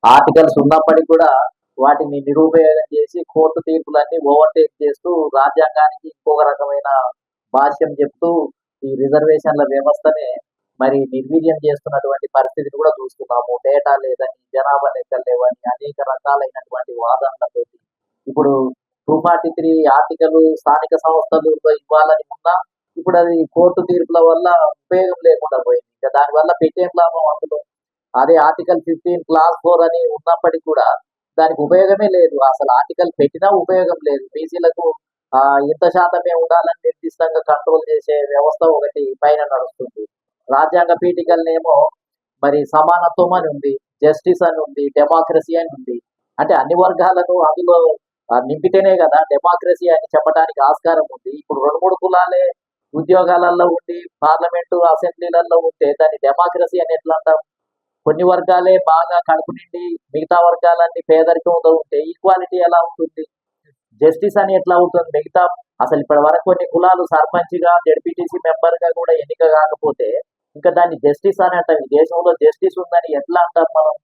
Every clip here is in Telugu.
ఆర్టికల్స్ ఉన్నప్పటికీ కూడా వాటిని నిరుపయోగం చేసి కోర్టు తీర్పులన్నీ ఓవర్టేక్ చేస్తూ రాజ్యాంగానికి ఇంకొక రకమైన భాష్యం చెప్తూ ఈ రిజర్వేషన్ల వ్యవస్థనే మరి నిర్వీర్యం చేస్తున్నటువంటి పరిస్థితిని కూడా చూస్తున్నాము. డేటా లేదని, జనాభా లెక్కలు లేవని అనేక రకాలైనటువంటి వాదనలతో ఇప్పుడు 243 ఆర్టికల్ స్థానిక సంస్థలు ఇవ్వాలని ఉన్నా ఇప్పుడు అది కోర్టు తీర్పుల వల్ల ఉపయోగం లేకుండా పోయింది. ఇంకా దానివల్ల పెట్టేం లాభం అందులో. అదే ఆర్టికల్ 15 క్లాస్ 4 అని ఉన్నప్పటికీ కూడా దానికి ఉపయోగమే లేదు. అసలు ఆర్టికల్ పెట్టినా ఉపయోగం లేదు. బీసీలకు ఇంత శాతమే ఉండాలని నిర్దిష్టంగా కంట్రోల్ చేసే వ్యవస్థ ఒకటి పైన నడుస్తుంది. రాజ్యాంగ పీఠికలనేమో మరి సమానత్వం అని ఉంది, జస్టిస్ అని ఉంది, డెమోక్రసీ అని ఉంది. అంటే అన్ని వర్గాలను అందులో నింపితేనే కదా డెమోక్రసీ అని చెప్పడానికి ఆస్కారం ఉంది. ఇప్పుడు 2-3 కులాలే ఉద్యోగాలలో ఉండి పార్లమెంటు అసెంబ్లీలలో ఉంటే దాన్ని డెమోక్రసీ అని ఎట్లా అంటాం? కొన్ని వర్గాలే బాగా కడుపు నిండి మిగతా వర్గాలన్నీ పేదరికంతో ఉంటే ఈక్వాలిటీ ఎలా ఉంటుంది? జస్టిస్ అని ఎట్లా ఉంటుంది? మిగతా అసలు ఇప్పటి వరకు కొన్ని కులాలు సర్పంచ్గా, జడ్పీటీసీ మెంబర్గా కూడా ఎన్నిక కాకపోతే ఇంకా దాన్ని జస్టిస్ అని అంటాం. ఈ దేశంలో జస్టిస్ ఉందని ఎట్లా అంటాం మనం?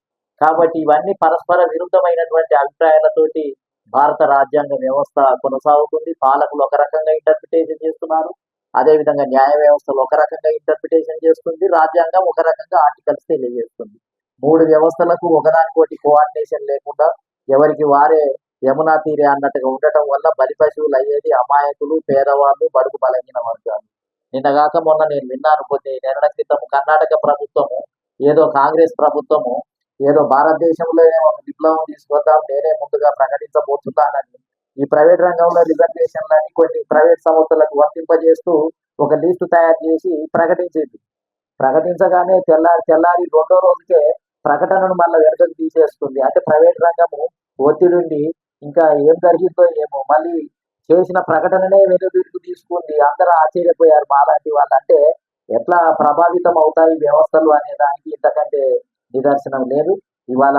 కాబట్టి ఇవన్నీ పరస్పర విరుద్ధమైనటువంటి అభిప్రాయాలతోటి భారత రాజ్యాంగ వ్యవస్థ కొనసాగుతుంది. పాలకులు ఒక రకంగా ఇంటర్ప్రిటేషన్ చేస్తున్నారు, అదేవిధంగా న్యాయ వ్యవస్థలు ఒక రకంగా ఇంటర్ప్రిటేషన్ చేస్తుంది, రాజ్యాంగం ఒక రకంగా ఆర్టికల్స్ తెలియజేస్తుంది. 3 వ్యవస్థలకు ఒకదానికోటి కోఆర్డినేషన్ లేకుండా ఎవరికి వారే యమునా తీరే అన్నట్టుగా ఉండటం వల్ల బలి పశువులు అయ్యేది అమాయకులు, పేదవాళ్ళు, బడుగు బలహీన వర్గాలు. నిన్నగాక మొన్న నేను విన్నాను, కొన్ని నెలల క్రితం కర్ణాటక ప్రభుత్వము ఏదో కాంగ్రెస్ ప్రభుత్వము ఏదో భారతదేశంలో ఒక విప్లవం తీసుకొద్దాం, నేనే ముందుగా ప్రకటించబోతున్నానని ఈ ప్రైవేట్ రంగంలో రిజర్వేషన్లని కొన్ని ప్రైవేట్ సంస్థలకు వర్తింపజేస్తూ ఒక లిస్టు తయారు చేసి ప్రకటించింది. ప్రకటించగానే తెల్లారి 2వ రోజుకే ప్రకటనను మళ్ళీ వెనకకు తీసేస్తుంది. అంటే ప్రైవేట్ రంగము ఒత్తిడి ఇంకా ఏం జరిగిందో ఏమో మళ్ళీ చేసిన ప్రకటననే వెనుదిరుగు తీసుకుంది. అందరూ ఆశ్చర్యపోయారు మాలాంటి వాళ్ళు. అంటే ఎట్లా ప్రభావితం అవుతాయి వ్యవస్థలు అనే దానికి ఇంతకంటే నిదర్శనం లేదు. ఇవాళ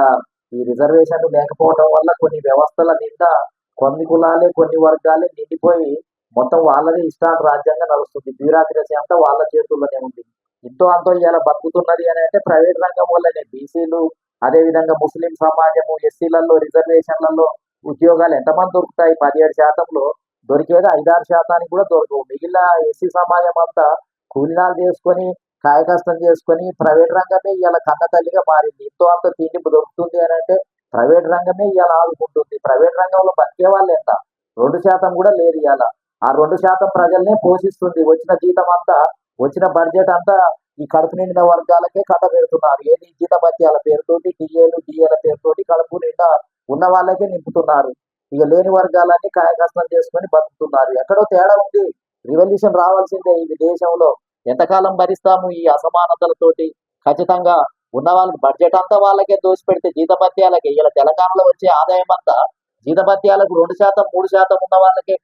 ఈ రిజర్వేషన్లు లేకపోవడం వల్ల కొన్ని వ్యవస్థల నిండా కొన్ని కులాలే, కొన్ని వర్గాలే నిండిపోయి మొత్తం వాళ్ళదే ఇష్టాలు రాజ్యాంగం నడుస్తుంది. బ్యూరోక్రసీ అంతా వాళ్ళ చేతుల్లోనే ఉంది. ఇంతో అంతో ఇలా బతుకుతున్నది అని అంటే ప్రైవేట్ రంగం వల్లనే. బీసీలు, అదేవిధంగా ముస్లిం సమాజము, ఎస్సీలలో రిజర్వేషన్లలో ఉద్యోగాలు ఎంతమంది దొరుకుతాయి? 17% దొరికేది 5-6% కూడా దొరకవు. మిగిలిన ఎస్సీ సమాజం అంతా కూలినాలు చేసుకొని కాయకష్టం చేసుకొని ప్రైవేట్ రంగమే ఇలా కన్న తల్లిగా మారింది. ఇంతో అంత తిండి దొరుకుతుంది అని అంటే ప్రైవేట్ రంగమే ఇలా ఆదుకుంటుంది. ప్రైవేట్ రంగంలో బతికే వాళ్ళు ఎంత? 2% కూడా లేదు ఇవాళ. ఆ 2% ప్రజల్నే పోషిస్తుంది. వచ్చిన జీతం అంతా, వచ్చిన బడ్జెట్ అంతా ఈ కడుపు నిండిన వర్గాలకే కట్టబెడుతున్నారు. ఏది జీతభత్యాల పేరుతోటి, డిఏల పేరుతోటి కడుపు నిండా ఉన్న వాళ్ళకే నింపుతున్నారు. ఇక లేని వర్గాలన్నీ కాయకష్టం చేసుకొని బతుకుతున్నారు. ఎక్కడో తేడా ఉంది. రివల్యూషన్ రావాల్సిందే ఈ దేశంలో. ఎంతకాలం భరిస్తాము ఈ అసమానతలతోటి? ఖచ్చితంగా ఉన్న వాళ్ళకి బడ్జెట్ అంతా వాళ్ళకే దోచిపెడితే జీతభత్యాలకే, ఇలా తెలంగాణలో వచ్చే ఆదాయం అంతా జీతభత్యాలకు 2%, 3% ఉన్న వాళ్ళకే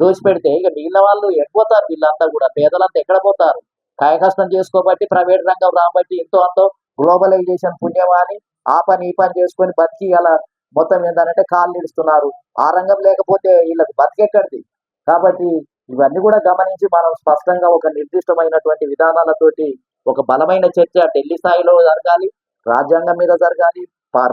దోచిపెడితే ఇక మిగిలిన వాళ్ళు ఎడిపోతారు. వీళ్ళంతా కూడా పేదలంతా ఎక్కడ పోతారు? కాయకష్టం చేసుకోబట్టి ప్రైవేట్ రంగం రాబట్టి ఎంతో అంతో గ్లోబలైజేషన్ పుణ్యమాని ఆ పని ఈ పని చేసుకొని బతికి అలా మొత్తం ఏంటంటే కాళ్ళు ఇడుస్తున్నారు. ఆ రంగం లేకపోతే వీళ్ళకి బతికెక్కడిది? కాబట్టి ఇవన్నీ కూడా గమనించి మనం స్పష్టంగా ఒక నిర్దిష్టమైనటువంటి విధానాలతోటి ఒక బలమైన చర్చ ఢిల్లీ స్థాయిలో జరగాలి, రాజ్యాంగం మీద జరగాలి,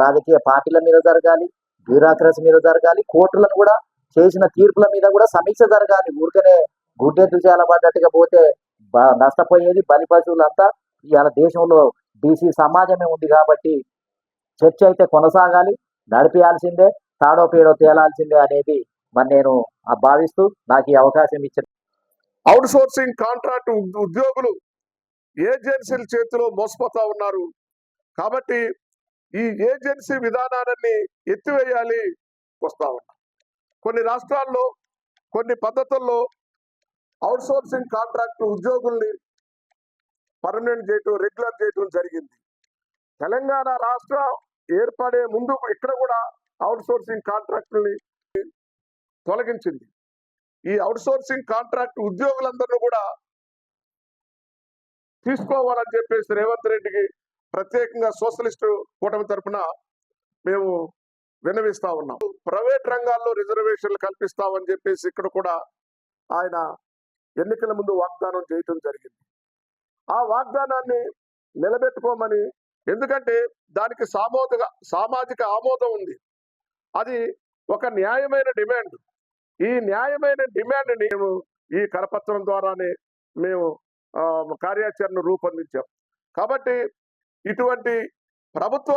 రాజకీయ పార్టీల మీద జరగాలి, బ్యూరోక్రసీ మీద జరగాలి, కోర్టులను కూడా చేసిన తీర్పుల మీద కూడా సమీక్ష జరగాలి. ఊరికనే గుడ్డెద్దు చేలబడ్డట్టుగా పోతే నష్టపోయేది బలి పశువులంతా. ఇవాళ దేశంలో బీసీ సమాజమే ఉంది కాబట్టి చర్చ అయితే కొనసాగాలి, నడిపించాల్సిందే, తాడో పేడో తేలాల్సిందే అనేది మరి నేను భావిస్తూ నాకు ఈ అవకాశం ఇచ్చిన అవుట్ సోర్సింగ్ కాంట్రాక్ట్ ఉద్యోగులు ఏజెన్సీల చేతిలో మోసపోతా ఉన్నారు. కాబట్టి ఈ ఏజెన్సీ విధానాన్ని ఎత్తివేయాలి వస్తా ఉన్నా. కొన్ని రాష్ట్రాల్లో కొన్ని పద్ధతుల్లో అవుట్ సోర్సింగ్ కాంట్రాక్ట్ ఉద్యోగుల్ని పర్మనెంట్ చేయటం, రెగ్యులర్ చేయటం జరిగింది. తెలంగాణ రాష్ట్రం ఏర్పడే ముందు ఇక్కడ కూడా అవుట్ సోర్సింగ్ కాంట్రాక్టుల్ని తొలగించింది. ఈ అవుట్ సోర్సింగ్ కాంట్రాక్ట్ ఉద్యోగులందరినీ కూడా తీసుకోవాలని చెప్పేసి రేవంత్ రెడ్డికి ప్రత్యేకంగా సోషలిస్టు కూటమి తరఫున మేము విన్నవిస్తా ఉన్నాం. ప్రైవేట్ రంగాల్లో రిజర్వేషన్లు కల్పిస్తామని చెప్పేసి ఇక్కడ కూడా ఆయన ఎన్నికల ముందు వాగ్దానం చేయటం జరిగింది. ఆ వాగ్దానాన్ని నిలబెట్టుకోమని, ఎందుకంటే దానికి సామాజిక ఆమోదం ఉంది. అది ఒక న్యాయమైన డిమాండ్. ఈ న్యాయమైన డిమాండ్ని మేము ఈ కరపత్రం ద్వారానే మేము కార్యాచరణ రూపొందించాం. కాబట్టి ఇటువంటి ప్రభుత్వ